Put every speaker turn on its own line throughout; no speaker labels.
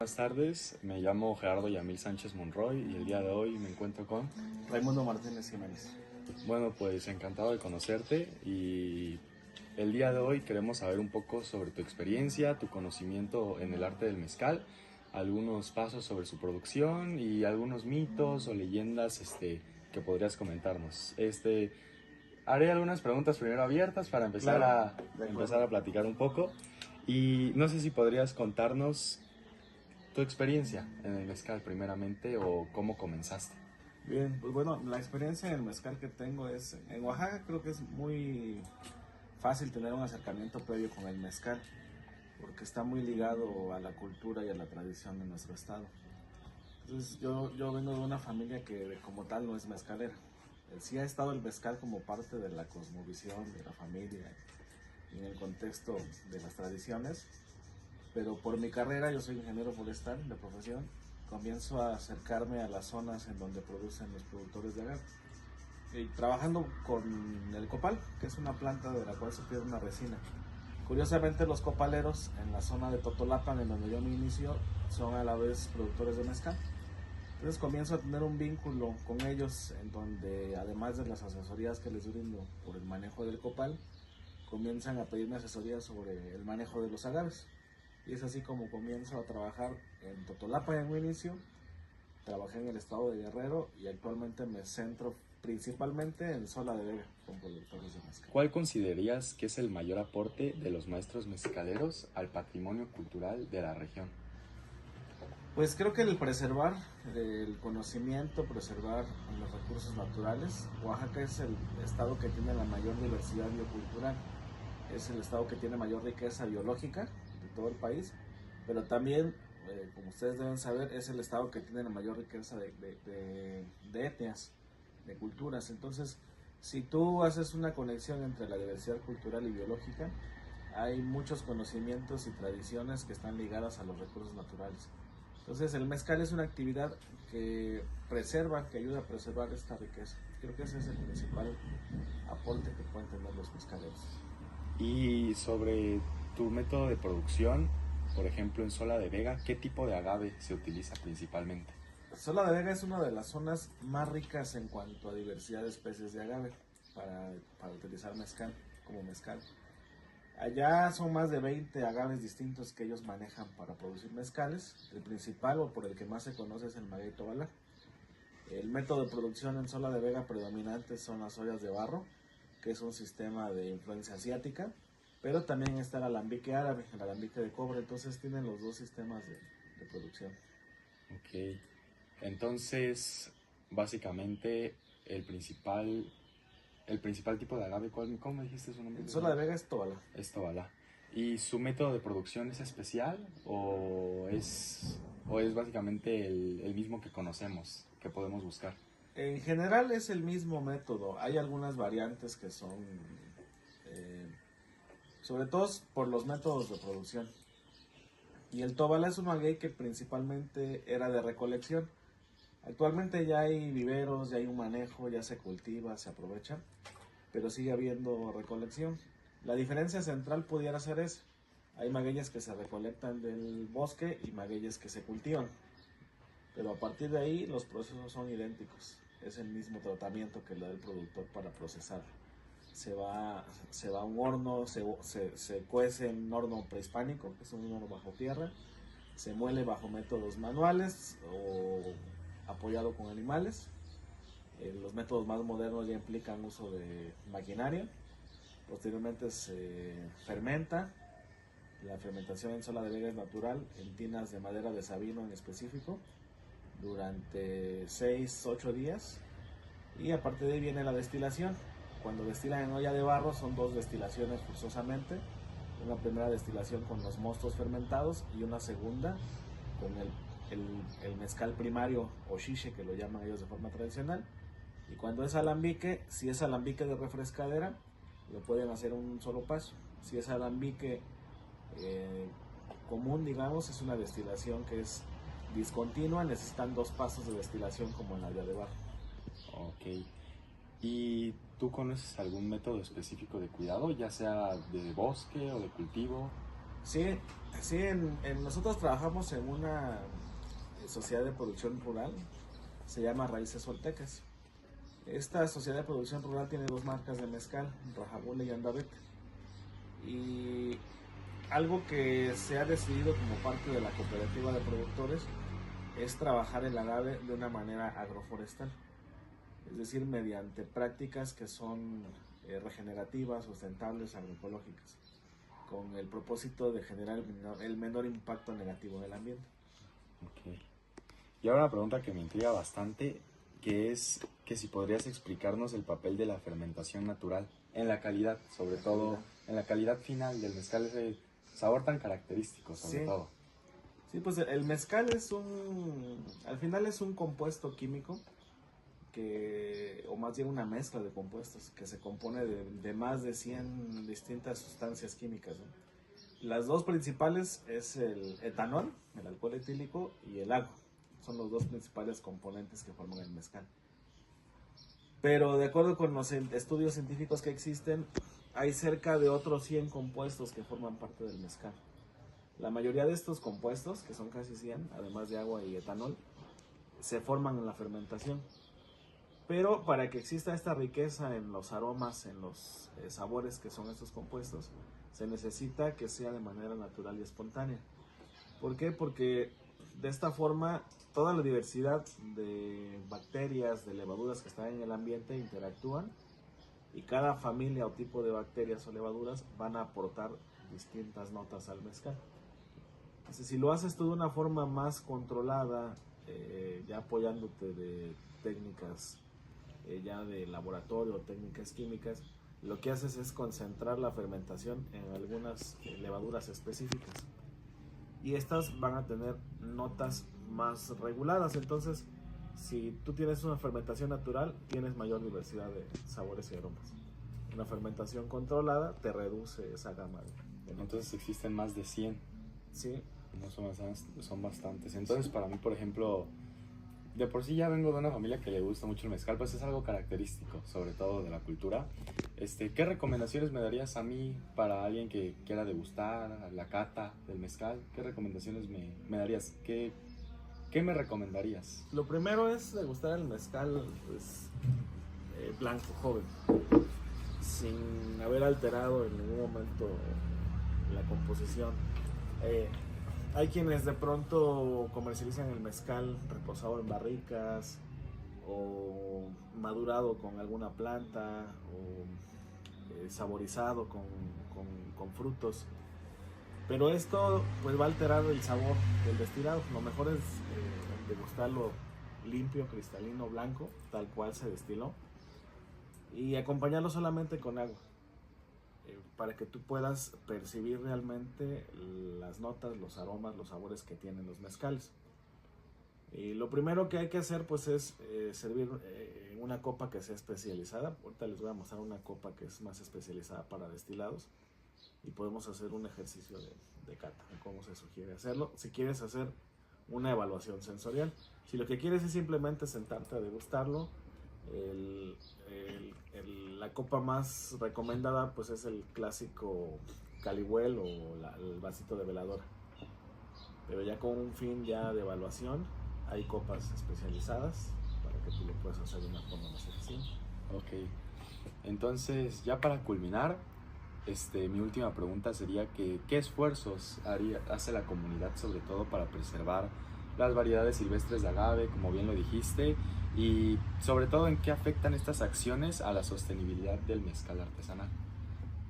buenas tardes. Me llamo Gerardo Yamil Sánchez Monroy y el día de hoy me encuentro con...
Raimundo Martínez Jiménez.
Bueno, pues encantado de conocerte y el día de hoy queremos saber un poco sobre tu experiencia, tu conocimiento en el arte del mezcal, algunos pasos sobre su producción y algunos mitos o leyendas que podrías comentarnos. Haré algunas preguntas primero abiertas para
Claro, de
empezar
acuerdo.
a platicar un poco y no sé si podrías contarnos tu experiencia en el mezcal primeramente o cómo comenzaste.
Bien, pues bueno, la experiencia en el mezcal que tengo es, en Oaxaca creo que es muy fácil tener un acercamiento previo con el mezcal, porque está muy ligado a la cultura y a la tradición de nuestro estado. Entonces yo vengo de una familia que como tal no es mezcalera. Sí ha estado el mezcal como parte de la cosmovisión de la familia y en el contexto de las tradiciones, pero por mi carrera, yo soy ingeniero forestal de profesión, comienzo a acercarme a las zonas en donde producen los productores de agave. Y trabajando con el copal, que es una planta de la cual se pierde una resina. Curiosamente, los copaleros en la zona de Totolapan, en donde yo me inicio, son a la vez productores de mezcal. Entonces comienzo a tener un vínculo con ellos en donde, además de las asesorías que les brindo por el manejo del copal, comienzan a pedirme asesorías sobre el manejo de los agaves. Y es así como comienzo a trabajar en Totolapa en un inicio. Trabajé en el estado de Guerrero y actualmente me centro principalmente en Sola de Vega con productores de mezcal.
¿Cuál considerarías que es el mayor aporte de los maestros mezcaleros al patrimonio cultural de la región?
Pues creo que el preservar el conocimiento, preservar los recursos naturales. Oaxaca es el estado que tiene la mayor diversidad biocultural. Es el estado que tiene mayor riqueza biológica de todo el país, pero también, como ustedes deben saber, es el estado que tiene la mayor riqueza de etnias, de culturas. Entonces, si tú haces una conexión entre la diversidad cultural y biológica, hay muchos conocimientos y tradiciones que están ligadas a los recursos naturales. Entonces, el mezcal es una actividad que preserva, que ayuda a preservar esta riqueza. Creo que ese es el principal aporte que pueden tener los mezcaleros.
Y sobre tu método de producción, por ejemplo en Sola de Vega, ¿qué tipo de agave se utiliza principalmente?
Sola de Vega es una de las zonas más ricas en cuanto a diversidad de especies de agave para utilizar mezcal como mezcal. Allá son más de 20 agaves distintos que ellos manejan para producir mezcales. El principal o por el que más se conoce es el maguey tobalá. El método de producción en Sola de Vega predominante son las ollas de barro, que es un sistema de influencia asiática, pero también está el alambique árabe, el alambique de cobre, entonces tienen los dos sistemas de producción.
Ok, entonces básicamente el principal tipo de agave, ¿cómo me dijiste su nombre?
En Sola de Vega es tobalá.
Es Tobalá. ¿Y su método de producción es especial o es básicamente el mismo que conocemos, que podemos buscar?
En general es el mismo método. Hay algunas variantes que son, eh, sobre todo por los métodos de producción. Y el Tobala es un maguey que principalmente era de recolección. Actualmente ya hay viveros, ya hay un manejo, ya se cultiva, se aprovecha, pero sigue habiendo recolección. La diferencia central pudiera ser esa. Hay magueyes que se recolectan del bosque y magueyes que se cultivan. Pero a partir de ahí los procesos son idénticos. Es el mismo tratamiento que le da el productor para procesar. Se va a un horno, se cuece en un horno prehispánico, que es un horno bajo tierra. Se muele bajo métodos manuales o apoyado con animales. Los métodos más modernos ya implican uso de maquinaria. Posteriormente se fermenta. La fermentación en Sola de Vega es natural, en tinas de madera de sabino en específico, durante 6-8 días, y a partir de ahí viene la destilación. Cuando destilan en olla de barro son dos destilaciones forzosamente, una primera destilación con los mostos fermentados y una segunda con el mezcal primario o chiche, que lo llaman ellos de forma tradicional. Y cuando es alambique, si es alambique de refrescadera, lo pueden hacer un solo paso. Si es alambique eh, común, digamos, es una destilación que es discontinua, necesitan dos pasos de destilación como en la de barro.
Ok. ¿Y tú conoces algún método específico de cuidado, ya sea de bosque o de cultivo?
Sí, sí, nosotros trabajamos en una sociedad de producción rural, se llama Raíces Soltecas. Esta sociedad de producción rural tiene dos marcas de mezcal, Rajabule y Andavete. Y algo que se ha decidido como parte de la cooperativa de productores es trabajar el agave de una manera agroforestal, es decir, mediante prácticas que son regenerativas, sustentables, agroecológicas, con el propósito de generar el menor impacto negativo del ambiente.
Okay. Y ahora una pregunta que me intriga bastante, que es que si podrías explicarnos el papel de la fermentación natural en la calidad, sobre todo en la calidad final del mezcal, ese sabor tan característico sobre todo.
Sí, pues el mezcal al final es un compuesto químico o más bien una mezcla de compuestos que se compone de más de 100 distintas sustancias químicas, ¿no? Las dos principales es el etanol, el alcohol etílico, y el agua. Son los dos principales componentes que forman el mezcal. Pero de acuerdo con los estudios científicos que existen, hay cerca de otros 100 compuestos que forman parte del mezcal. La mayoría de estos compuestos, que son casi 100, además de agua y etanol, se forman en la fermentación. Pero para que exista esta riqueza en los aromas, en los sabores que son estos compuestos, se necesita que sea de manera natural y espontánea. ¿Por qué? Porque de esta forma toda la diversidad de bacterias, de levaduras que están en el ambiente interactúan y cada familia o tipo de bacterias o levaduras van a aportar distintas notas al mezcal. Entonces, si lo haces tú de una forma más controlada, ya apoyándote de técnicas ya de laboratorio, técnicas químicas, lo que haces es concentrar la fermentación en algunas levaduras específicas y estas van a tener notas más reguladas. Entonces, si tú tienes una fermentación natural, tienes mayor diversidad de sabores y aromas. Una fermentación controlada te reduce esa gama de notas.
Entonces existen más de 100.
Sí.
No son bastantes. Entonces, para mí, por ejemplo, de por sí ya vengo de una familia que le gusta mucho el mezcal, pues es algo característico, sobre todo de la cultura. ¿Qué recomendaciones me darías a mí para alguien que quiera degustar la cata del mezcal? ¿Qué recomendaciones me darías? ¿Qué me recomendarías?
Lo primero es degustar el mezcal pues, blanco, joven, sin haber alterado en ningún momento la composición. Hay quienes de pronto comercializan el mezcal reposado en barricas o madurado con alguna planta o saborizado con frutos, pero esto pues va a alterar el sabor del destilado. Lo mejor es degustarlo limpio, cristalino, blanco, tal cual se destiló, y acompañarlo solamente con agua para que tú puedas percibir realmente las notas, los aromas, los sabores que tienen los mezcales. Y lo primero que hay que hacer pues es servir una copa que sea especializada. Ahorita les voy a mostrar una copa que es más especializada para destilados y podemos hacer un ejercicio de cata, cómo se sugiere hacerlo. Si quieres hacer una evaluación sensorial, si lo que quieres es simplemente sentarte a degustarlo, la copa más recomendada pues es el clásico calihuel o el vasito de veladora, pero ya con un fin ya de evaluación hay copas especializadas para que tú lo puedas hacer de una forma más eficiente.
Ok, entonces ya para culminar, mi última pregunta sería que ¿qué esfuerzos hace la comunidad sobre todo para preservar las variedades silvestres de agave, como bien lo dijiste, y sobre todo en qué afectan estas acciones a la sostenibilidad del mezcal artesanal?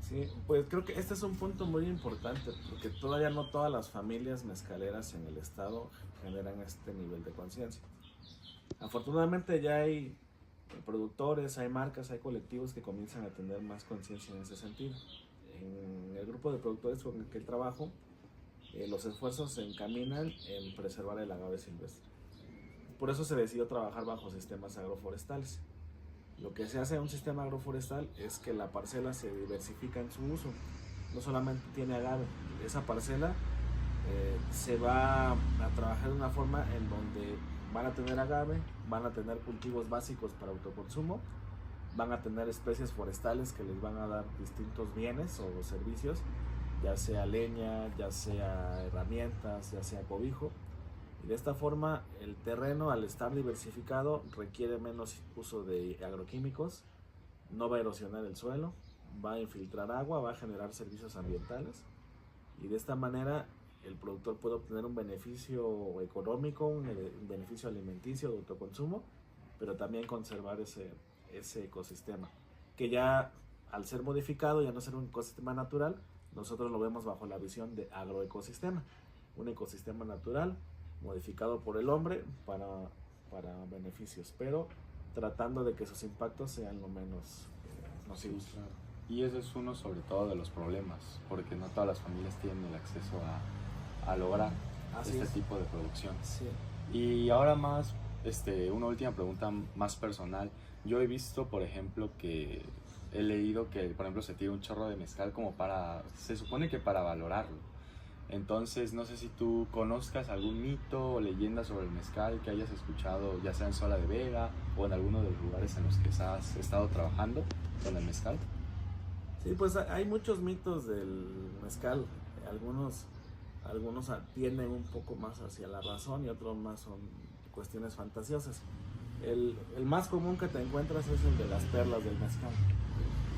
Sí, pues creo que este es un punto muy importante porque todavía no todas las familias mezcaleras en el estado generan este nivel de conciencia. Afortunadamente ya hay productores, hay marcas, hay colectivos que comienzan a tener más conciencia en ese sentido. En el grupo de productores con el que trabajo, los esfuerzos se encaminan en preservar el agave silvestre. Por eso se decidió trabajar bajo sistemas agroforestales. Lo que se hace en un sistema agroforestal es que la parcela se diversifica en su uso. No solamente tiene agave, esa parcela se va a trabajar de una forma en donde van a tener agave, van a tener cultivos básicos para autoconsumo, van a tener especies forestales que les van a dar distintos bienes o servicios, ya sea leña, ya sea herramientas, ya sea cobijo. Y de esta forma el terreno, al estar diversificado, requiere menos uso de agroquímicos, no va a erosionar el suelo, va a infiltrar agua, va a generar servicios ambientales, y de esta manera el productor puede obtener un beneficio económico, un beneficio alimenticio de autoconsumo, pero también conservar ese ecosistema, que ya al ser modificado, ya no ser un ecosistema natural, nosotros lo vemos bajo la visión de agroecosistema, un ecosistema natural modificado por el hombre para beneficios, pero tratando de que sus impactos sean lo menos nocivos.
Sí, claro. Y ese es uno sobre todo de los problemas, porque no todas las familias tienen el acceso a lograr
Así
este
es.
tipo de producción.
Sí.
Y ahora más, una última pregunta más personal. Yo he visto, por ejemplo, que he leído que, por ejemplo, se tira un chorro de mezcal como se supone que para valorarlo. Entonces, no sé si tú conozcas algún mito o leyenda sobre el mezcal que hayas escuchado, ya sea en Sola de Vega o en alguno de los lugares en los que has estado trabajando con el mezcal.
Sí, pues hay muchos mitos del mezcal. Algunos atienden un poco más hacia la razón y otros más son cuestiones fantasiosas. El más común que te encuentras es el de las perlas del mezcal.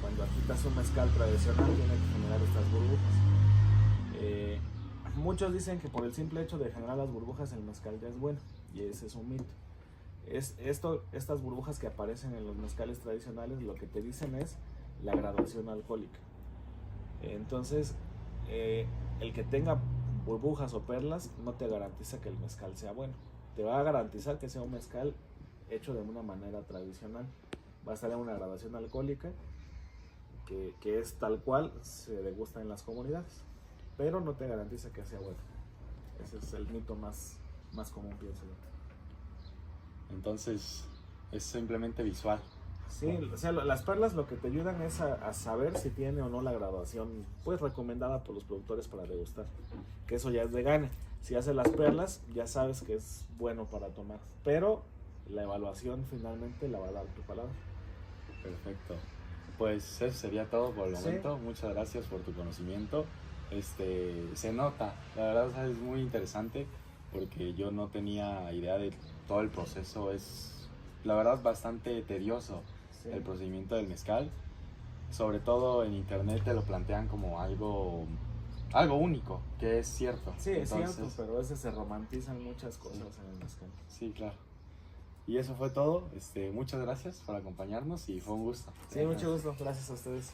Cuando agitas un mezcal tradicional tiene que generar estas burbujas. Muchos dicen que por el simple hecho de generar las burbujas el mezcal ya es bueno, y ese es un mito. Estas burbujas que aparecen en los mezcales tradicionales lo que te dicen es la graduación alcohólica. Entonces, el que tenga burbujas o perlas no te garantiza que el mezcal sea bueno. Te va a garantizar que sea un mezcal hecho de una manera tradicional. Va a estar en una graduación alcohólica que es tal cual se degusta en las comunidades, pero no te garantiza que sea bueno. Ese es el mito más común, pienso yo.
Entonces, es simplemente visual.
Sí, o sea, las perlas lo que te ayudan es a saber si tiene o no la graduación pues recomendada por los productores para degustar, que eso ya es de gane. Si haces las perlas ya sabes que es bueno para tomar, pero la evaluación finalmente la va a dar tu palabra.
Perfecto. Pues eso sería todo por el
Sí.
momento. Muchas gracias por tu conocimiento. Se nota, la verdad, o sea, es muy interesante porque yo no tenía idea de todo el proceso. Es, la verdad, bastante tedioso
Sí.
el procedimiento del mezcal. Sobre todo en internet te lo plantean como algo único, que es cierto.
Sí, es
Entonces,
cierto, pero a veces se romantizan muchas cosas en el mezcal.
sí, claro. Y eso fue todo. Muchas gracias por acompañarnos y fue un gusto.
Sí, mucho gusto. Gracias a ustedes.